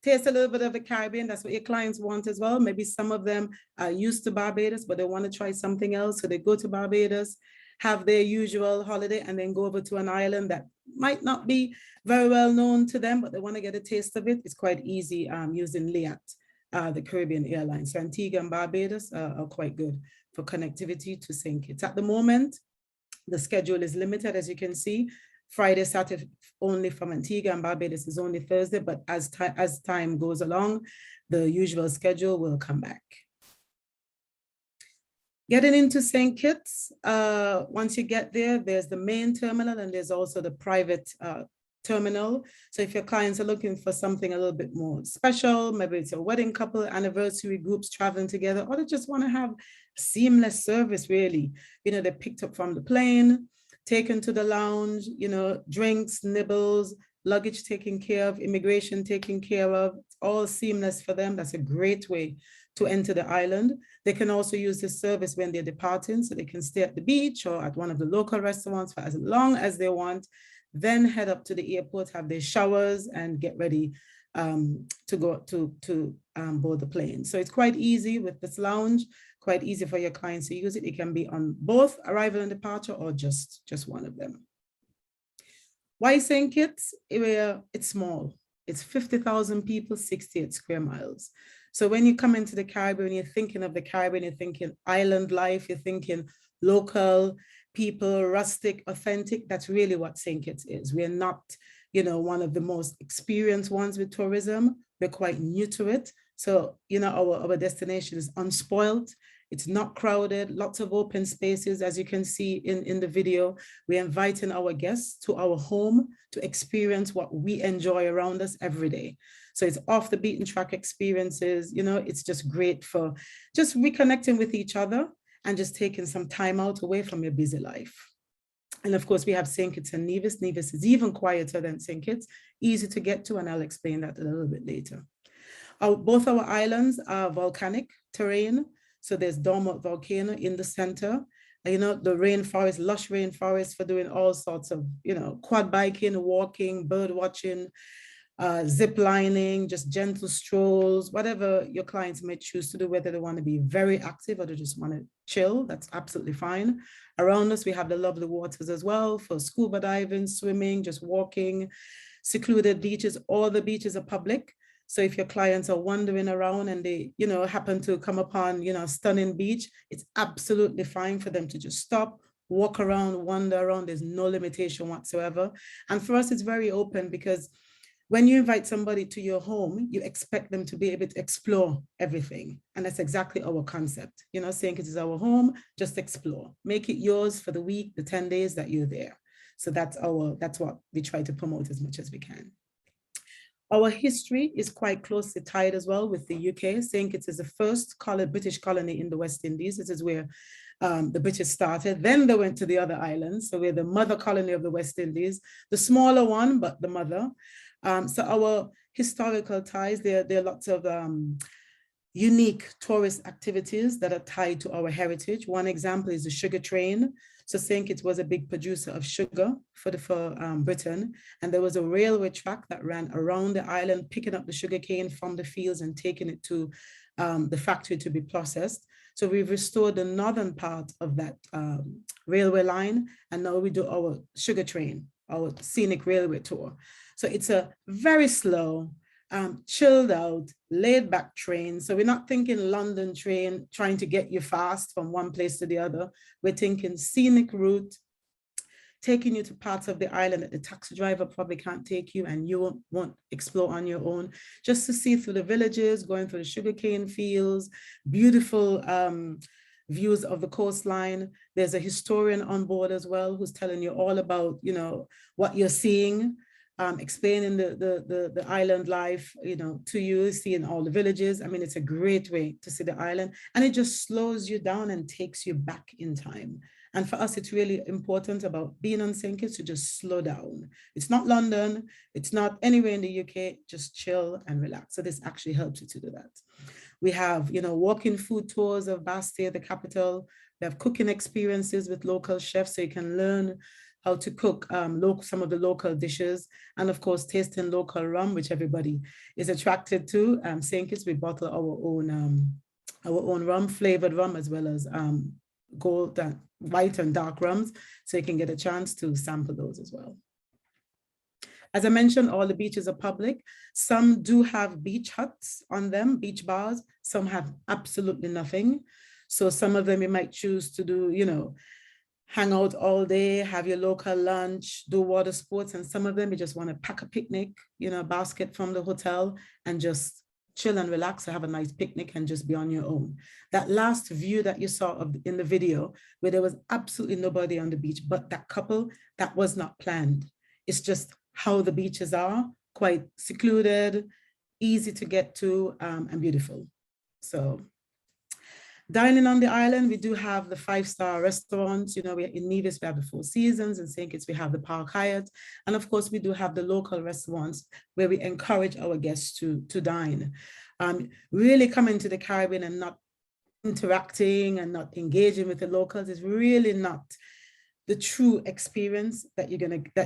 Speaker 3: Taste a little bit of the Caribbean. That's what your clients want as well. Maybe some of them are used to Barbados, but they want to try something else. So they go to Barbados, have their usual holiday, and then go over to an island that might not be very well known to them, but they want to get a taste of it. It's quite easy using LIAT, the Caribbean Airlines. So Antigua and Barbados are quite good for connectivity to St. Kitts. At the moment, the schedule is limited, as you can see. Friday, Saturday only from Antigua, and Barbados is only Thursday, but as time goes along, the usual schedule will come back. Getting into St. Kitts, once you get there, there's the main terminal and there's also the private terminal. So if your clients are looking for something a little bit more special, maybe it's a wedding couple, anniversary groups traveling together, or they just want to have seamless service, really. You know, they're picked up from the plane, taken to the lounge, you know, drinks, nibbles, luggage taken care of, immigration taken care of, all seamless for them. That's a great way to enter the island. They can also use this service when they're departing, so they can stay at the beach or at one of the local restaurants for as long as they want, then head up to the airport, have their showers and get ready to go to board the plane. So it's quite easy with this lounge, quite easy for your clients to use it. It can be on both arrival and departure or just one of them. Why St. Kitts? It's small. It's 50,000 people, 68 square miles. So when you come into the Caribbean, you're thinking of the Caribbean, you're thinking island life, you're thinking local people, rustic, authentic. That's really what St. Kitts is. We're not, you know, one of the most experienced ones with tourism. We're quite new to it. So, you know, our destination is unspoiled. It's not crowded, lots of open spaces. As you can see in the video, we're inviting our guests to our home to experience what we enjoy around us every day. So it's off the beaten track experiences, you know, it's just great for just reconnecting with each other and just taking some time out away from your busy life. And of course, we have St. Kitts and Nevis. Nevis is even quieter than St. Kitts, easy to get to, and I'll explain that a little bit later. Both our islands are volcanic terrain. So there's Dormont volcano in the center, you know, the rainforest, lush rainforest for doing all sorts of, you know, quad biking, walking, bird watching, zip lining, just gentle strolls, whatever your clients may choose to do, whether they want to be very active or they just want to chill, that's absolutely fine. Around us, we have the lovely waters as well for scuba diving, swimming, just walking, secluded beaches. All the beaches are public. So if your clients are wandering around and they, you know, happen to come upon, you know, a stunning beach, it's absolutely fine for them to just stop, walk around, wander around. There's no limitation whatsoever. And for us, it's very open because when you invite somebody to your home, you expect them to be able to explore everything. And that's exactly our concept. You know, St. Kitts is our home, just explore. Make it yours for the week, the 10 days that you're there. So that's what we try to promote as much as we can. Our history is quite closely tied as well with the UK. St. Kitts is the first British colony in the West Indies. This is where the British started. Then they went to the other islands. So we're the mother colony of the West Indies, the smaller one, but the mother. So our historical ties, there are lots of unique tourist activities that are tied to our heritage. One example is the sugar train. So St. Kitts was a big producer of sugar for Britain. And there was a railway track that ran around the island, picking up the sugar cane from the fields and taking it to the factory to be processed. So we've restored the northern part of that railway line. And now we do our sugar train, our scenic railway tour. So it's a very slow, chilled out, laid back train. So we're not thinking London train trying to get you fast from one place to the other. We're thinking scenic route, taking you to parts of the island that the taxi driver probably can't take you and you won't explore on your own, just to see through the villages, going through the sugarcane fields, beautiful views of the coastline. There's a historian on board as well who's telling you all about, you know, what you're seeing. explaining the island life, you know, to you, seeing all the villages. I mean, it's a great way to see the island, and it just slows you down and takes you back in time. And for us, it's really important about being on St. Kitts to just slow down. It's not London, it's not anywhere in the UK, just chill and relax. So this actually helps you to do that. We have, you know, walking food tours of Bastia, the capital. We have cooking experiences with local chefs, so you can learn how to cook some of the local dishes, and of course, tasting local rum, which everybody is attracted to. St. Kitts, we bottle our own rum, flavored rum, as well as gold and white and dark rums, so you can get a chance to sample those as well. As I mentioned, all the beaches are public. Some do have beach huts on them, beach bars. Some have absolutely nothing. So some of them you might choose to do, you know, hang out all day, have your local lunch, do water sports. And some of them you just want to pack a picnic, you know, basket from the hotel and just chill and relax, or have a nice picnic and just be on your own. That last view that you saw in the video, where there was absolutely nobody on the beach but that couple, that was not planned. It's just how the beaches are, quite secluded, easy to get to, and beautiful. So dining on the island, we do have the 5-star restaurants. You know, in Nevis, we have the Four Seasons. In St. Kitts, we have the Park Hyatt. And of course, we do have the local restaurants where we encourage our guests to dine. Really coming to the Caribbean and not interacting and not engaging with the locals is really not the true experience that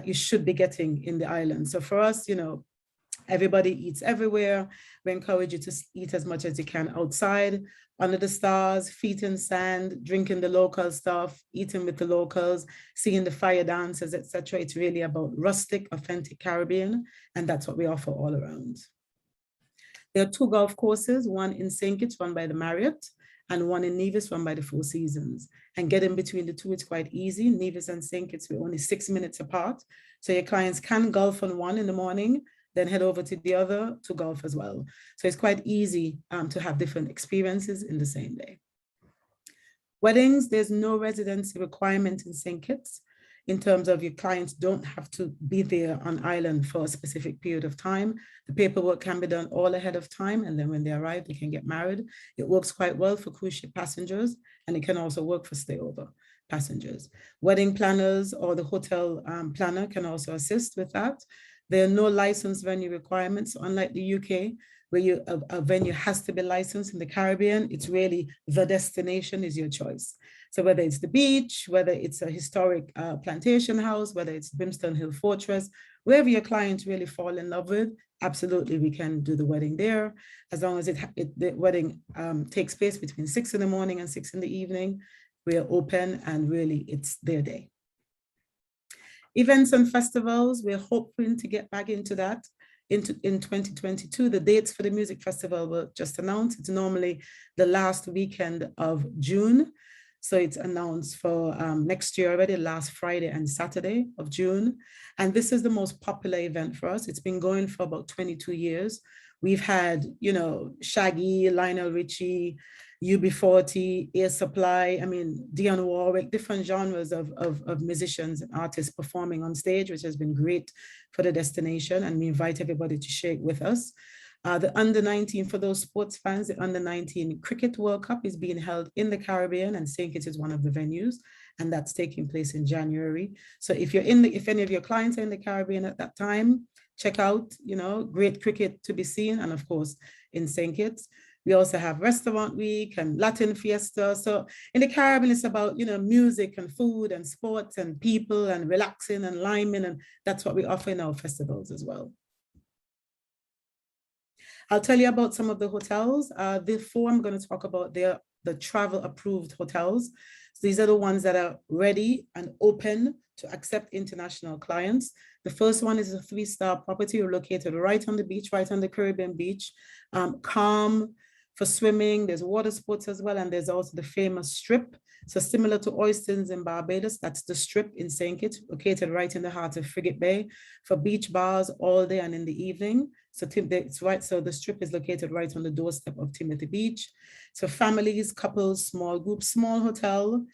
Speaker 3: you should be getting in the island. So for us, you know, everybody eats everywhere. We encourage you to eat as much as you can outside, under the stars, feet in sand, drinking the local stuff, eating with the locals, seeing the fire dances, etc. It's really about rustic, authentic Caribbean, and that's what we offer all around. There are 2 golf courses, one in St. Kitts run by the Marriott, and one in Nevis run by the Four Seasons. And getting between the two, it's quite easy. Nevis and St. Kitts, we're only 6 minutes apart. So your clients can golf on one in the morning, then head over to the other to golf as well. So it's quite easy to have different experiences in the same day. Weddings, there's no residency requirement in St. Kitts. In terms of your clients don't have to be there on island for a specific period of time. The paperwork can be done all ahead of time, and then when they arrive, they can get married. It works quite well for cruise ship passengers, and it can also work for stayover passengers. Wedding planners or the hotel planner can also assist with that. There are no licensed venue requirements, unlike the UK, where a venue has to be licensed. In the Caribbean, it's really the destination is your choice. So whether it's the beach, whether it's a historic plantation house, whether it's Brimstone Hill Fortress, wherever your clients really fall in love with, absolutely we can do the wedding there. As long as the wedding takes place between 6 in the morning and 6 in the evening, we are open and really it's their day. Events and festivals, we're hoping to get back into that in 2022. The dates for the music festival were just announced. It's normally the last weekend of June. So it's announced for next year already, last Friday and Saturday of June. And this is the most popular event for us. It's been going for about 22 years. We've had, you know, Shaggy, Lionel Richie, UB40, Air Supply, I mean, Dionne Warwick, different genres of musicians and artists performing on stage, which has been great for the destination. And we invite everybody to share it with us. The under-19, for those sports fans, the under-19 Cricket World Cup is being held in the Caribbean, and St. Kitts is one of the venues, and that's taking place in January. So if any of your clients are in the Caribbean at that time, check out, you know, great cricket to be seen, and of course, in St. Kitts. We also have Restaurant Week and Latin Fiesta. So in the Caribbean, it's about, you know, music and food and sports and people and relaxing and liming, and that's what we offer in our festivals as well. I'll tell you about some of the hotels. The 4 I'm going to talk about, they're the travel approved hotels. So these are the ones that are ready and open to accept international clients. The first one is a 3-star property located right on the beach, right on the Caribbean beach. Calm for swimming, there's water sports as well, and there's also the famous strip. So similar to Oysters in Barbados, that's the strip in St. Kitts, located right in the heart of Frigate Bay, for beach bars all day and in the evening. So it's right, so the strip is located right on the doorstep of Timothy Beach. So families, couples, small groups, small hotel,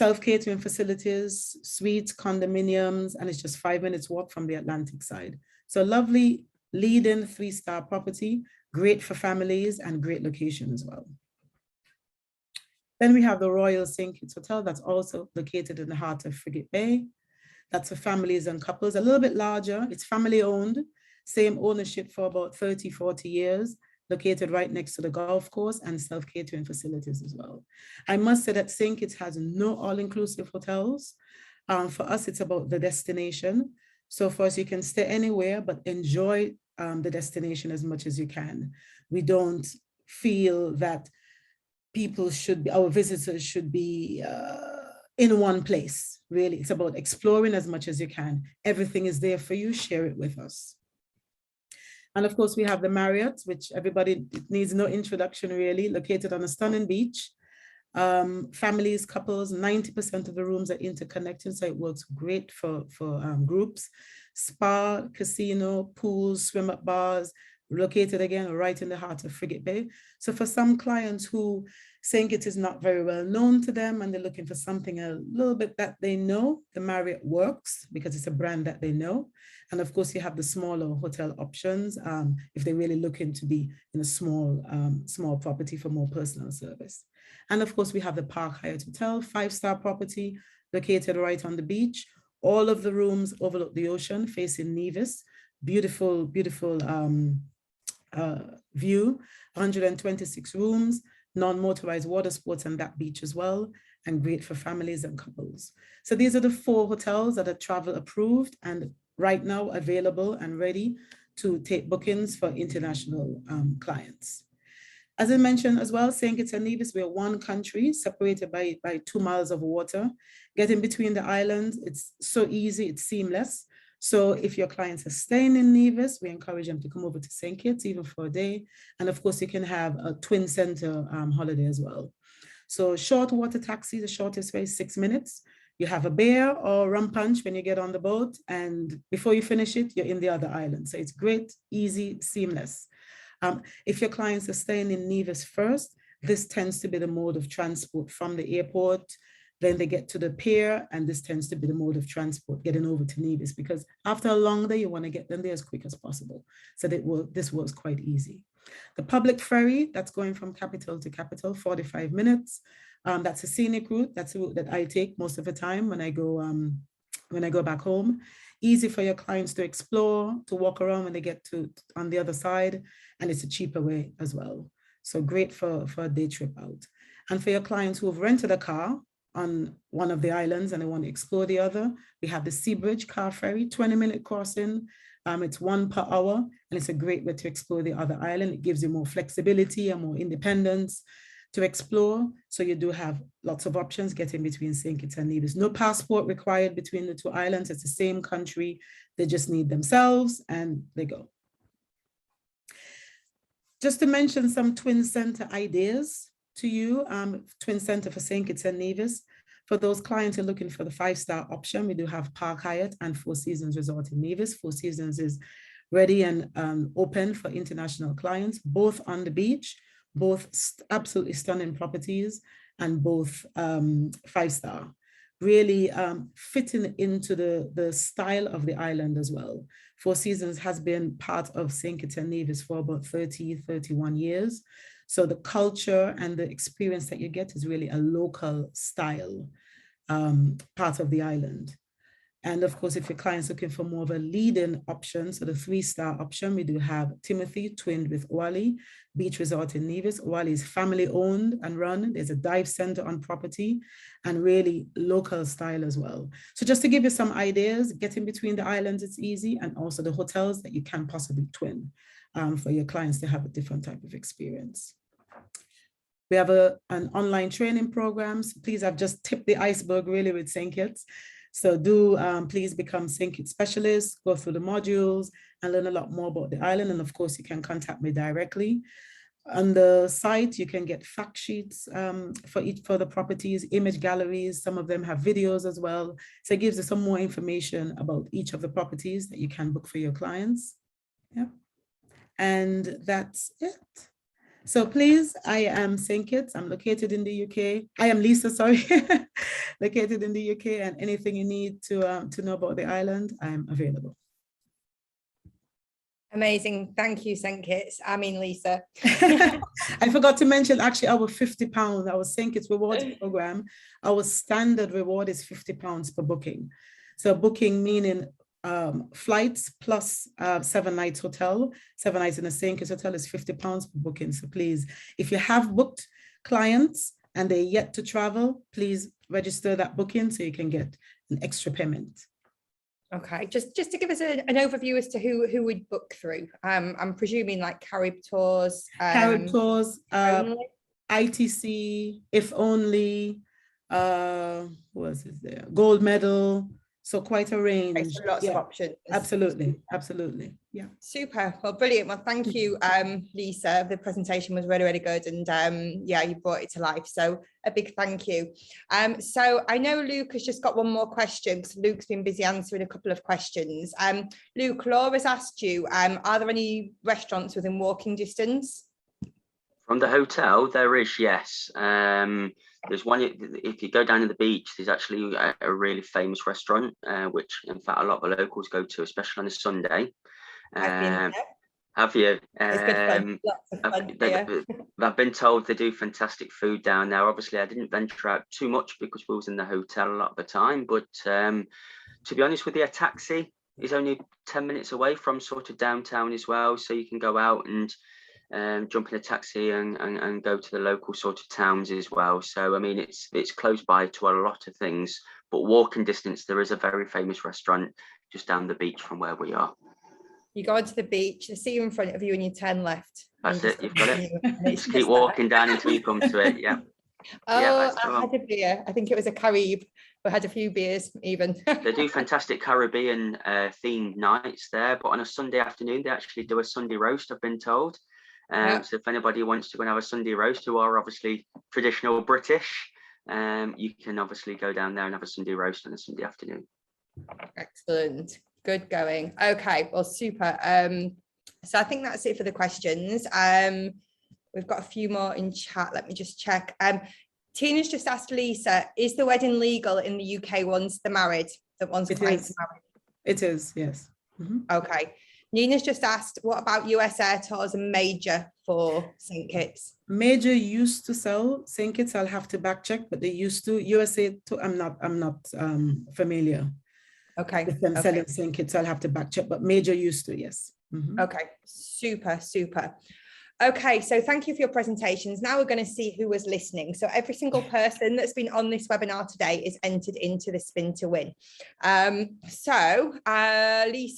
Speaker 3: self-catering facilities, suites, condominiums, and it's just 5 minutes walk from the Atlantic side. So lovely, leading 3-star property, great for families and great location as well. Then we have the Royal St. Kitts Hotel that's also located in the heart of Frigate Bay. That's for families and couples, a little bit larger. It's family owned, same ownership for about 30, 40 years, located right next to the golf course and self-catering facilities as well. I must say that St. Kitts has no all-inclusive hotels. For us, it's about the destination. So for us, you can stay anywhere, but enjoy the destination as much as you can. We don't feel that people should be, our visitors should be in one place, really. It's about exploring as much as you can. Everything is there for you, share it with us. And of course, we have the Marriott, which everybody needs no introduction really, located on a stunning beach. Families, couples, 90% of the rooms are interconnected, so it works great for groups. Spa, casino, pools, swim-up bars, located again right in the heart of Frigate Bay. So for some clients who St. Kitts is not very well known to them and they're looking for something a little bit that they know, the Marriott works because it's a brand that they know. And of course, you have the smaller hotel options if they're really looking to be in a small property for more personal service. And of course, we have the Park Hyatt Hotel, 5-star property located right on the beach. All of the rooms overlook the ocean facing Nevis. Beautiful, beautiful view, 126 rooms, non-motorized water sports on that beach as well, and great for families and couples. So these are the 4 hotels that are travel approved and right now available and ready to take bookings for international clients. As I mentioned as well, St. Kitts and Nevis, we're one country separated by 2 miles of water. Getting between the islands, it's so easy, it's seamless. So if your clients are staying in Nevis, we encourage them to come over to St. Kitts even for a day. And of course, you can have a twin center holiday as well. So short water taxi, the shortest way is 6 minutes. You have a beer or rum punch when you get on the boat. And before you finish it, you're in the other island. So it's great, easy, seamless. If your clients are staying in Nevis first, this tends to be the mode of transport from the airport. Then they get to the pier, and this tends to be the mode of transport getting over to Nevis, because after a long day, you want to get them there as quick as possible. So this works quite easy. The public ferry that's going from capital to capital, 45 minutes. That's a scenic route. That's a route that I take most of the time when I go back home. Easy for your clients to explore, to walk around when they get to on the other side, and it's a cheaper way as well. So great for a day trip out. And for your clients who have rented a car on one of the islands and they want to explore the other, we have the Sea Bridge car ferry, 20-minute crossing. It's 1 per hour, and it's a great way to explore the other island. It gives you more flexibility and more independence to explore. So you do have lots of options getting between St. Kitts and Nevis. No passport required between the 2 islands. It's the same country. They just need themselves and they go. Just to mention some twin center ideas to you, twin center for St. Kitts and Nevis. For those clients who are looking for the 5-star option, we do have Park Hyatt and 4 Seasons Resort in Nevis. 4 Seasons is ready and open for international clients, both on the beach, both absolutely stunning properties, and both 5-star. Really fitting into the style of the island as well. 4 Seasons has been part of St. Kitts and Nevis for about 30, 31 years. So the culture and the experience that you get is really a local style part of the island. And of course, if your client's looking for more of a leading option, so the 3-star option, we do have Timothy, twinned with Oali Beach Resort in Nevis. Oali is family owned and run. There's a dive center on property and really local style as well. So just to give you some ideas, getting between the islands, it's easy, and also the hotels that you can possibly twin for your clients to have a different type of experience. We have an online training program. So please, I've just tipped the iceberg really with St. Kitts. So do please become St. Kitts specialists, go through the modules and learn a lot more about the island. And of course, you can contact me directly. On the site, you can get fact sheets for the properties, image galleries. Some of them have videos as well. So it gives you some more information about each of the properties that you can book for your clients. Yeah. And that's it. So please, I am St. Kitts. I'm located in the UK. I am Lisa, sorry, located in the UK, and anything you need to know about the island, I'm available.
Speaker 1: Amazing. Thank you, St. Kitts. I mean, Lisa.
Speaker 3: I forgot to mention actually our £50, our St. Kitts rewards program, our standard reward is £50 per booking. So booking meaning flights plus 7 nights hotel, 7 nights in a St. Kitts hotel is £50 per booking. So please, if you have booked clients and they're yet to travel, please register that booking so you can get an extra payment.
Speaker 1: Okay, just to give us an overview as to who would book through. I'm presuming like Carib Tours.
Speaker 3: Carib Tours,
Speaker 1: only?
Speaker 3: ITC, If Only, what else is there? Gold Medal. So quite a range.
Speaker 1: Okay, so lots of options.
Speaker 3: Absolutely, absolutely. Yeah.
Speaker 1: Super. Well, brilliant. Well, thank you, Lisa. The presentation was really, really good, and yeah, you brought it to life. So a big thank you. So I know Luke has just got one more question because Luke's been busy answering a couple of questions. Luke, Laura's asked you, are there any restaurants within walking distance?
Speaker 4: From the hotel, there is, yes. There's one, if you go down to the beach, there's actually a really famous restaurant, which in fact a lot of the locals go to, especially on a Sunday.
Speaker 1: I've been there.
Speaker 4: Have you?
Speaker 1: It's good fun. Lots of fun.
Speaker 4: I've been told they do fantastic food down there. Obviously, I didn't venture out too much because we was in the hotel a lot of the time. But to be honest with you, a taxi is only 10 minutes away from sort of downtown as well. So you can go out and jump in a taxi and go to the local sort of towns as well. So I mean, it's close by to a lot of things, but walking distance, there is a very famous restaurant just down the beach from where we are. You
Speaker 1: go onto the beach, you see you in front of you and you turn left.
Speaker 4: That's it, you've got it. Just keep walking down until you come to it. Yeah.
Speaker 1: Oh, yeah, I had a beer. I think it was a Carib. We had a few beers even.
Speaker 4: They do fantastic Caribbean themed nights there, but on a Sunday afternoon, they actually do a Sunday roast, I've been told. So if anybody wants to go and have a Sunday roast, who are obviously traditional British, you can obviously go down there and have a Sunday roast on a Sunday afternoon.
Speaker 1: Excellent. Good going. Okay, well, super. So I think that's it for the questions. We've got a few more in chat. Let me just check. Tina's just asked Lisa, is the wedding legal in the UK once they're married? That once clients are married?
Speaker 3: It is, yes. Mm-hmm.
Speaker 1: Okay. Nina's just asked, what about US Air Tours and Major for St. Kitts?
Speaker 3: Major used to sell St. Kitts. I'll have to back check, but they used to. USA, I'm not familiar.
Speaker 1: Okay.
Speaker 3: With them selling St. Kitts, I'll have to back check, but Major used to, yes. Mm-hmm.
Speaker 1: Okay, super, super. Okay, so thank you for your presentations. Now we're going to see who was listening. So every single person that's been on this webinar today is entered into the spin to win. Lisa,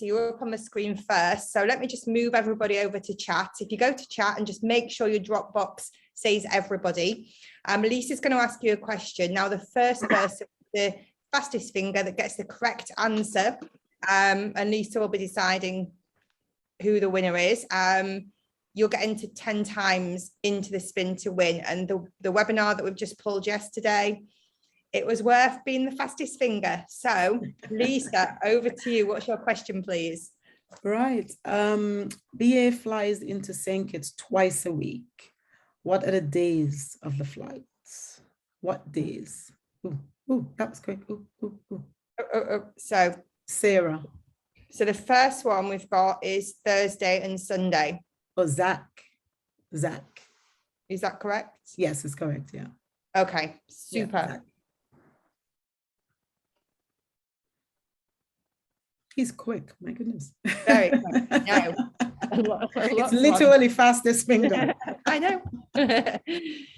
Speaker 1: you're up on the screen first. So let me just move everybody over to chat. If you go to chat and just make sure your Dropbox says everybody. Lisa's going to ask you a question. Now the first person, the fastest finger that gets the correct answer, and Lisa will be deciding who the winner is. You'll get entered 10 times into the spin to win. And the webinar that we've just pulled yesterday, it was worth being the fastest finger. So Lisa, over to you. What's your question, please?
Speaker 3: Right. BA flies into St. Kitts twice a week. What are the days of the flights? What days? Ooh, that was quick. So Sarah.
Speaker 1: So the first one we've got is Thursday and Sunday.
Speaker 3: Oh, Zach.
Speaker 1: Is that correct?
Speaker 3: Yes, it's correct. Yeah.
Speaker 1: Okay, super.
Speaker 3: Yeah, he's quick. My goodness.
Speaker 1: Very quick. No.
Speaker 3: It's literally fastest finger.
Speaker 1: I know.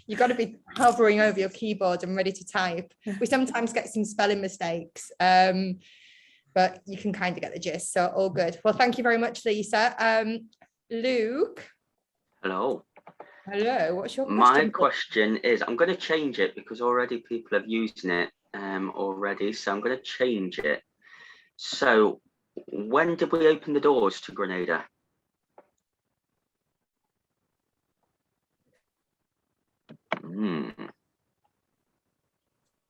Speaker 1: You've got to be hovering over your keyboard and ready to type. We sometimes get some spelling mistakes, but you can kind of get the gist. So all good. Well, thank you very much, Lisa. Luke.
Speaker 4: Hello.
Speaker 1: What's your question?
Speaker 4: My question is, I'm going to change it because already people have used it already. So I'm going to change it. So when did we open the doors to Grenada?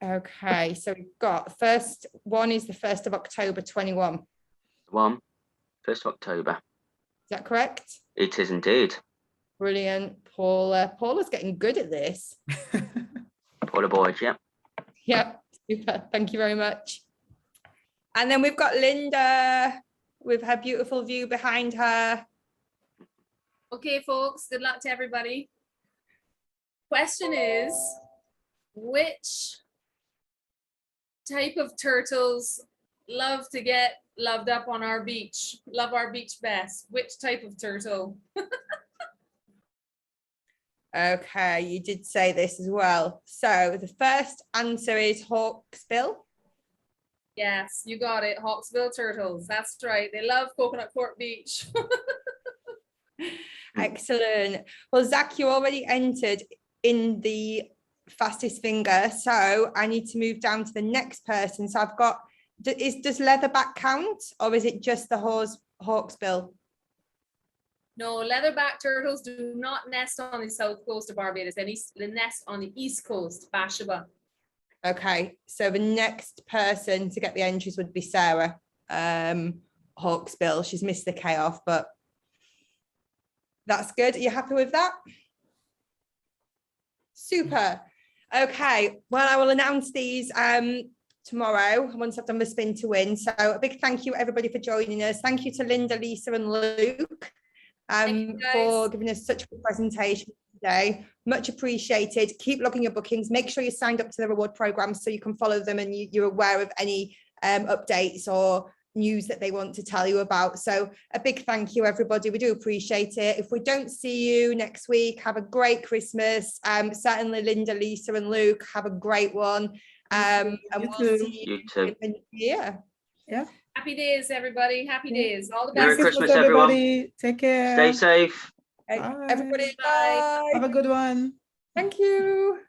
Speaker 1: Okay, so we've got first one is the 1st of October 21.
Speaker 4: 1st of October.
Speaker 1: Is that correct?
Speaker 4: It is indeed.
Speaker 1: Brilliant. Paula. Paula's getting good at this.
Speaker 4: Paula Boyd, yeah.
Speaker 1: Yep, super. Thank you very much. And then we've got Linda with her beautiful view behind her.
Speaker 2: Okay, folks, good luck to everybody. Question is, which type of turtles love to get loved up on our beach? Love our beach best. Which type of turtle?
Speaker 1: Okay, you did say this as well. So the first answer is hawksbill.
Speaker 2: Yes, you got it. Hawksbill turtles. That's right. They love Coconut Court Beach.
Speaker 1: Excellent. Well, Zach, you already entered in the fastest finger, so I need to move down to the next person. So I've got, does leatherback count, or is it just the hawksbill?
Speaker 2: No, leatherback turtles do not nest on the south coast of Barbados. They nest on the east coast, Bashaba.
Speaker 1: Okay, so the next person to get the entries would be Sarah Hawksbill. She's missed the K off, but that's good. Are you happy with that? Super. Okay, well, I will announce these tomorrow once I've done the spin to win. So a big thank you everybody for joining us. Thank you to Linda, Lisa and Luke for giving us such a good presentation today. Much appreciated. Keep logging your bookings. Make sure you're signed up to the reward program so you can follow them and you're aware of any updates or news that they want to tell you about. So a big thank you, everybody. We do appreciate it. If we don't see you next week, have a great Christmas. Certainly Linda, Lisa and Luke, have a great one. And we'll see you in the new year.
Speaker 3: Yeah.
Speaker 2: Happy days, everybody. Happy days. All the best.
Speaker 4: Merry Christmas, everybody.
Speaker 3: Take care.
Speaker 4: Stay safe.
Speaker 1: Everybody,
Speaker 2: Bye.
Speaker 1: bye.
Speaker 3: Have a good one.
Speaker 1: Thank you.